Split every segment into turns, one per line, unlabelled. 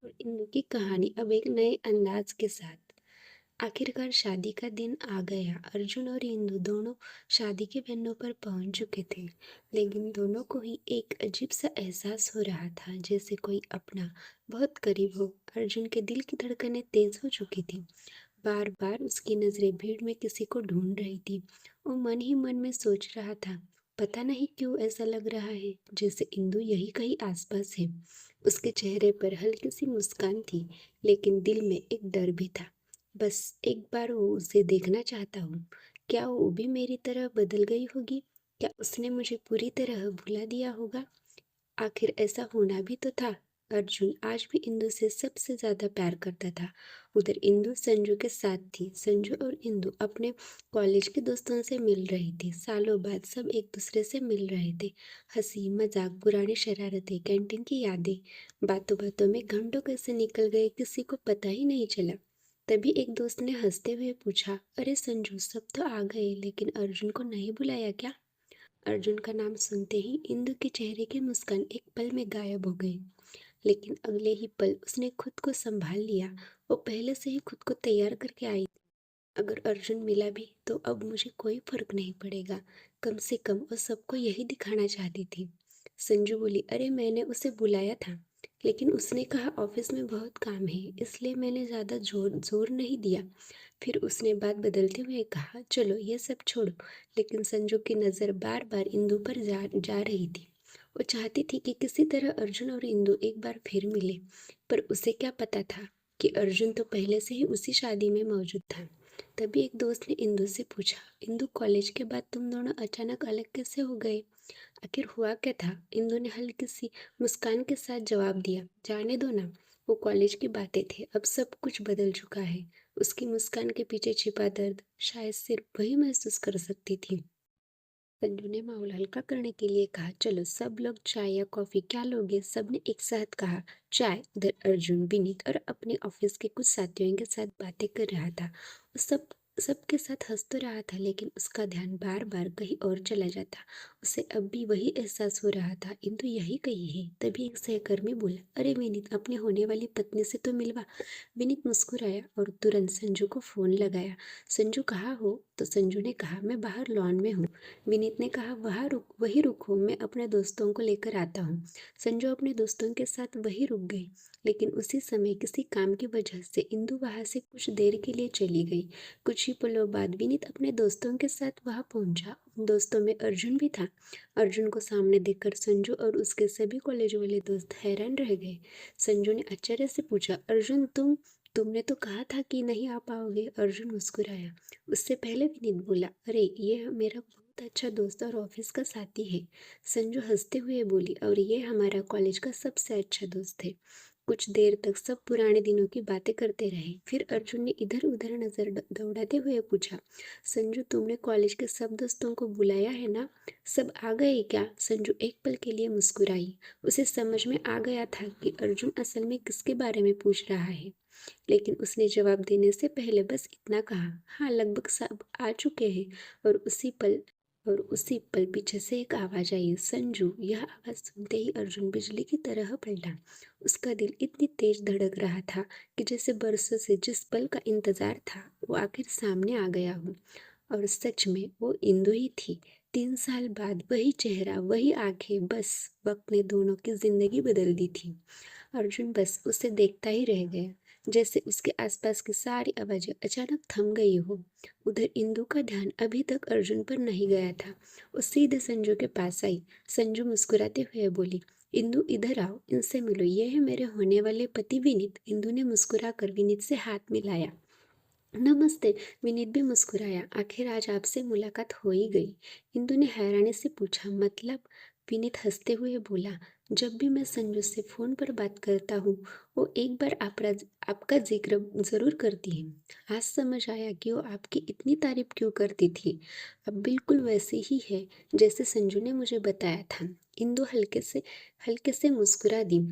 और इंदु की कहानी अब एक नए अंदाज के साथ। आखिरकार शादी का दिन आ गया। अर्जुन और इंदु दोनों शादी के वेन्यू पर पहुंच चुके थे, लेकिन दोनों को ही एक अजीब सा एहसास हो रहा था, जैसे कोई अपना बहुत करीब हो। अर्जुन के दिल की धड़कनें तेज हो चुकी थी। बार बार उसकी नजरें भीड़ में किसी को ढूंढ रही थी। वो मन ही मन में सोच रहा था, पता नहीं क्यों ऐसा लग रहा है जैसे इंदु यही कहीं आसपास है। उसके चेहरे पर हल्की सी मुस्कान थी, लेकिन दिल में एक डर भी था। बस एक बार वो उसे देखना चाहता हूँ। क्या वो भी मेरी तरह बदल गई होगी? क्या उसने मुझे पूरी तरह भुला दिया होगा? आखिर ऐसा होना भी तो था। अर्जुन आज भी इंदु से सबसे ज्यादा प्यार करता था। उधर इंदु संजू के साथ थी। संजू और इंदु अपने कॉलेज के दोस्तों से मिल रही थी। सालों बाद सब एक दूसरे से मिल रहे थे। हंसी मजाक, पुरानी शरारतें, कैंटीन की यादें, बातों बातों में घंटों कैसे निकल गए किसी को पता ही नहीं चला। तभी एक दोस्त ने हंसते हुए पूछा, अरे संजू, सब तो आ गए, लेकिन अर्जुन को नहीं बुलाया क्या? अर्जुन का नाम सुनते ही इंदु के चेहरे की मुस्कान एक पल में गायब हो गई, लेकिन अगले ही पल उसने खुद को संभाल लिया। वो पहले से ही खुद को तैयार करके आई थी। अगर अर्जुन मिला भी तो अब मुझे कोई फर्क नहीं पड़ेगा। कम से कम वो सबको यही दिखाना चाहती थी। संजू बोली, अरे मैंने उसे बुलाया था, लेकिन उसने कहा ऑफिस में बहुत काम है, इसलिए मैंने ज़्यादा जोर जोर नहीं दिया। फिर उसने बात बदलते हुए कहा, चलो ये सब छोड़ो। लेकिन संजू की नज़र बार बार इंदु पर जा जा रही थी। वो चाहती थी कि किसी तरह अर्जुन और इंदु एक बार फिर मिले, पर उसे क्या पता था कि अर्जुन तो पहले से ही उसी शादी में मौजूद था। तभी एक दोस्त ने इंदु से पूछा, इंदु, कॉलेज के बाद तुम दोनों अचानक अलग कैसे हो गए? आखिर हुआ क्या था? इंदु ने हल्की सी मुस्कान के साथ जवाब दिया, जाने दो ना, वो कॉलेज की बातें थे, अब सब कुछ बदल चुका है। उसकी मुस्कान के पीछे छिपा दर्द शायद सिर्फ वही महसूस कर सकती थी। संजू ने माहौल हल्का करने के लिए कहा, चलो सब लोग चाय या कॉफी क्या लोगे? सबने एक साथ कहा, चाय। उधर अर्जुन, विनीत और अपने ऑफिस के कुछ साथियों के साथ बातें कर रहा था। वो सबके साथ हंस तो रहा था, लेकिन उसका ध्यान बार बार कहीं और चला जाता। उसे अब भी वही एहसास हो रहा था, इंदु यही कही है। तभी एक सहकर्मी बोला, अरे विनीत, अपनी होने वाली पत्नी से तो मिलवा। विनीत मुस्कुराया और तुरंत संजू को फोन लगाया। संजू, कहाँ हो? तो संजू ने कहा, मैं बाहर लॉन में हूँ। विनीत ने कहा, वही रुको, मैं अपने दोस्तों को लेकर आता हूँ। संजू अपने दोस्तों के साथ वही रुक गई, लेकिन उसी समय किसी काम की वजह से इंदु वहां से कुछ देर के लिए चली गई। कुछ ही पलों बाद विनीत अपने दोस्तों के साथ वहां पहुंचा। उन दोस्तों में अर्जुन भी था। अर्जुन को सामने देखकर संजू और उसके सभी कॉलेज वाले दोस्त हैरान रह गए। संजू ने आश्चर्य से पूछा, अर्जुन, तुमने तो कहा था कि नहीं आ पाओगे। अर्जुन मुस्कुराया। उससे पहले विनीत बोला, अरे ये मेरा बहुत अच्छा दोस्त और ऑफिस का साथी है। संजू हंसते हुए बोली, और ये हमारा कॉलेज का सबसे अच्छा दोस्त है। कुछ देर तक सब पुराने दिनों की बातें करते रहे। फिर अर्जुन ने इधर उधर नजर दौड़ाते हुए पूछा, संजू, तुमने कॉलेज के सब दोस्तों को बुलाया है ना? सब आ गए क्या? संजू एक पल के लिए मुस्कुराई। उसे समझ में आ गया था कि अर्जुन असल में किसके बारे में पूछ रहा है, लेकिन उसने जवाब देने से पहले बस इतना कहा, हाँ, लगभग सब आ चुके हैं। और उसी पल पीछे से एक आवाज आई, संजू। यह आवाज सुनते ही अर्जुन बिजली की तरह पलटा। उसका दिल इतनी तेज धड़क रहा था कि जैसे बरसों से जिस पल का इंतजार था वो आखिर सामने आ गया हो। और सच में वो इंदु ही थी। 3 साल बाद वही चेहरा, वही आंखें, बस वक्त ने दोनों की जिंदगी बदल दी थी। अर्जुन बस उसे देखता ही रह गया, जैसे उसके आसपास की सारी आवाजें अचानक थम गई हो। उधर इंदु का ध्यान अभी तक अर्जुन पर नहीं गया था। वो सीधे संजू के पास आई। संजू मुस्कुराते हुए बोली, इंदु, इधर आओ, इनसे मिलो, ये है मेरे होने वाले पति विनीत। इंदु ने मुस्कुरा कर विनीत से हाथ मिलाया। नमस्ते। विनीत भी मुस्कुराया। आखिर आज आपसे मुलाकात हो ही गई। इंदु ने हैरानी से पूछा, मतलब? विनीत हंसते हुए बोला, जब भी मैं संजू से फोन पर बात करता हूँ वो एक बार आपका जिक्र जरूर करती है। आज समझ आया कि वो आपकी इतनी तारीफ क्यों करती थी। अब बिल्कुल वैसे ही है जैसे संजू ने मुझे बताया था। इंदु हल्के से मुस्कुरा दी,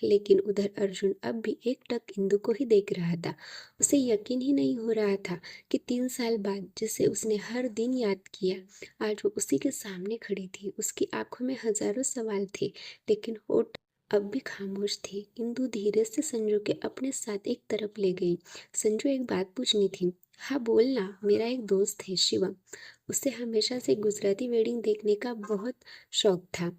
लेकिन उधर अर्जुन अब भी एकटक इंदु को ही देख रहा था। उसे यकीन ही नहीं हो रहा था कि 3 साल बाद जिसे उसने हर दिन याद किया, आज वो उसी के सामने खड़ी थी। उसकी आंखों में हजारों सवाल थे, लेकिन होठ अब भी खामोश थी। इंदु धीरे से संजू के अपने साथ एक तरफ ले गई। संजू, एक बात पूछनी थी। हाँ बोलना। मेरा एक दोस्त है शिवम, उसे हमेशा से गुजराती वेडिंग देखने का बहुत शौक था।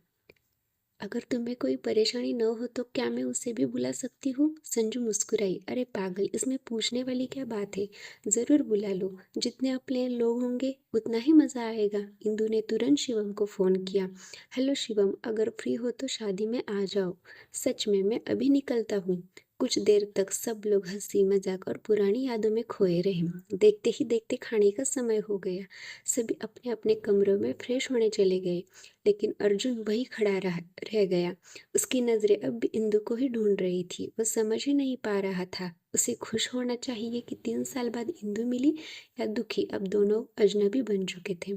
अगर तुम्हें कोई परेशानी न हो तो क्या मैं उसे भी बुला सकती हूँ? संजू मुस्कुराई। अरे पागल, इसमें पूछने वाली क्या बात है? जरूर बुला लो। जितने अपने लोग होंगे उतना ही मजा आएगा। इंदु ने तुरंत शिवम को फोन किया। हेलो शिवम, अगर फ्री हो तो शादी में आ जाओ। सच में मैं अभी निकलता हूँ। कुछ देर तक सब लोग हंसी मजाक और पुरानी यादों में खोए रहे। देखते ही देखते खाने का समय हो गया। सभी अपने अपने कमरों में फ्रेश होने चले गए, लेकिन अर्जुन वही खड़ा रह गया। उसकी नजरें अब भी इंदु को ही ढूंढ रही थी। वो समझ ही नहीं पा रहा था उसे खुश होना चाहिए कि 3 साल बाद इंदु मिली, या दुखी अब दोनों अजनबी बन चुके थे।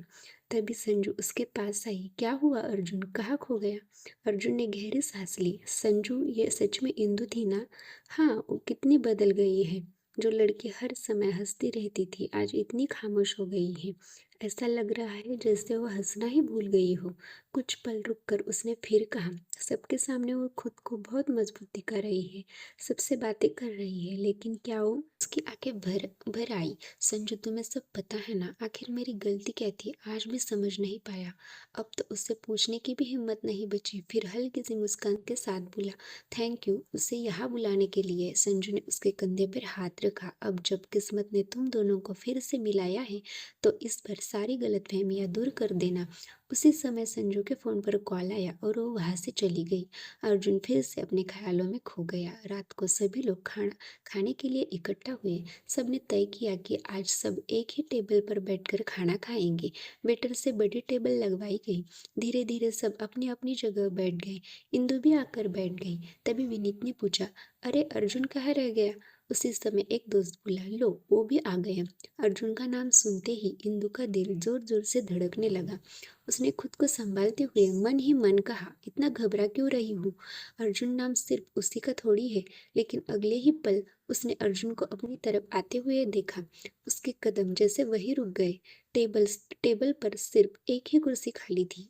तभी संजू उसके पास आई। क्या हुआ अर्जुन, कहाँ खो गया? अर्जुन ने गहरी सांस ली। संजू, ये सच में इंदु थी ना? हाँ, वो कितनी बदल गई है। जो लड़की हर समय हंसती रहती थी आज इतनी खामोश हो गई है। ऐसा लग रहा है जैसे वो हंसना ही भूल गई हो। कुछ पल रुककर उसने फिर कहा। सबके सामने वो खुद को बहुत मजबूत दिखा रही है, सबसे बातें कर रही है, लेकिन क्या वो? उसकी आंखें भर भर आई। संजू, तुम्हें सब पता है ना? आखिर मेरी गलती क्या थी? आज भी समझ नहीं पाया। अब तो उससे पूछने की भी हिम्मत नहीं बची। फिर हल्की सी मुस्कान के साथ बोला, थैंक यू उसे यहाँ बुलाने के लिए। संजू ने उसके कंधे पर हाथ रखा। अब जब किस्मत ने तुम दोनों को फिर से मिलाया है तो इस पर सारी गलतफहमियां दूर कर देना। उसी समय संजू के फोन पर कॉल आया और वो वहां से चली गई। अर्जुन फिर से अपने ख्यालों में खो गया। रात को सभी लोग खाना खाने के लिए इकट्ठा हुए। सबने तय किया कि आज सब एक ही टेबल पर बैठकर खाना खाएंगे। वेटर से बड़ी टेबल लगवाई गई। धीरे धीरे सब अपनी अपनी जगह बैठ गए। इंदु भी आकर बैठ गई। तभी विनीत ने पूछा, अरे अर्जुन कहाँ रह गया? उसी समय एक दोस्त बोला, लो वो भी आ गए। अर्जुन का नाम सुनते ही इंदु का दिल जोर जोर से धड़कने लगा। उसने खुद को संभालते हुए मन ही मन कहा, इतना घबरा क्यों रही हूँ? अर्जुन नाम सिर्फ उसी का थोड़ी है। लेकिन अगले ही पल उसने अर्जुन को अपनी तरफ आते हुए देखा। उसके कदम जैसे वही रुक गए। टेबल टेबल पर सिर्फ एक ही कुर्सी खाली थी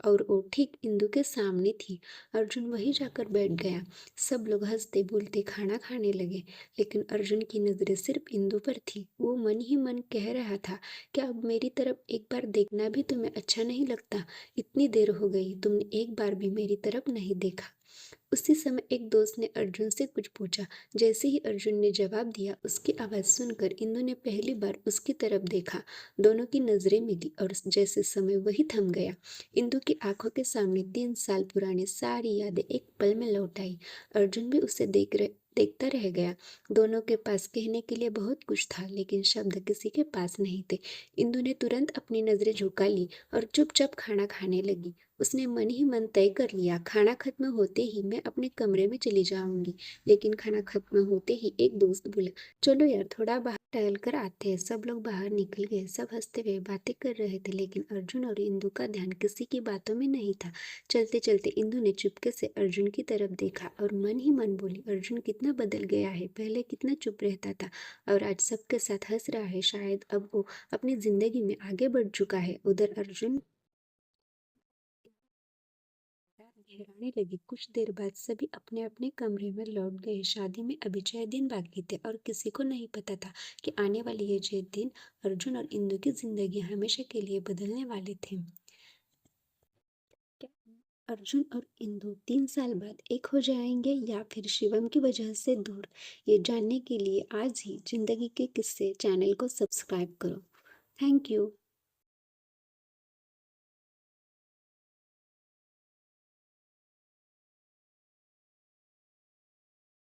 और वो ठीक इंदु के सामने थी। अर्जुन वहीं जाकर बैठ गया। सब लोग हंसते बोलते खाना खाने लगे, लेकिन अर्जुन की नजरें सिर्फ इंदु पर थी। वो मन ही मन कह रहा था, क्या अब मेरी तरफ एक बार देखना भी तुम्हें अच्छा नहीं लगता? इतनी देर हो गई, तुमने एक बार भी मेरी तरफ नहीं देखा। उसी समय एक दोस्त ने अर्जुन से कुछ पूछा। जैसे ही अर्जुन ने जवाब दिया, उसकी आवाज सुनकर इंदु ने पहली बार उसकी तरफ देखा। दोनों की नजरें मिली और जैसे समय वही थम गया। इंदु की आंखों के सामने 3 साल पुरानी सारी यादें एक पल में लौट आई। अर्जुन भी उसे देखता रह गया। दोनों के पास कहने के लिए बहुत कुछ था, लेकिन शब्द किसी के पास नहीं थे। इंदु ने तुरंत अपनी नजरें झुका ली और चुपचाप खाना खाने लगी। उसने मन ही मन तय कर लिया, खाना खत्म होते ही मैं अपने कमरे में चली जाऊंगी। लेकिन खाना खत्म होते ही एक दोस्त बोला, चलो यार थोड़ा बाहर टहल कर आते हैं। सब लोग बाहर निकल गए। सब हंसते हुए बातें कर रहे थे, लेकिन अर्जुन और इंदु का ध्यान किसी की बातों में नहीं था। चलते चलते इंदु ने चुपके से अर्जुन की तरफ देखा और मन ही मन बोली, अर्जुन कितना बदल गया है। पहले कितना चुप रहता था और आज सबके साथ हंस रहा है। शायद अब वो अपनी जिंदगी में आगे बढ़ चुका है। उधर अर्जुन रात गहराने लगी। कुछ देर बाद सभी अपने अपने कमरे में लौट गए। शादी में अभी 6 दिन बाकी थे और किसी को नहीं पता था कि आने वाले ये 6 दिन अर्जुन और इंदु की जिंदगी हमेशा के लिए बदलने वाले थे। क्या अर्जुन और इंदु 3 साल बाद एक हो जाएंगे या फिर शिवम की वजह से दूर? ये जानने के लिए आज ही जिंदगी के किस्से चैनल को सब्सक्राइब करो। Thank you.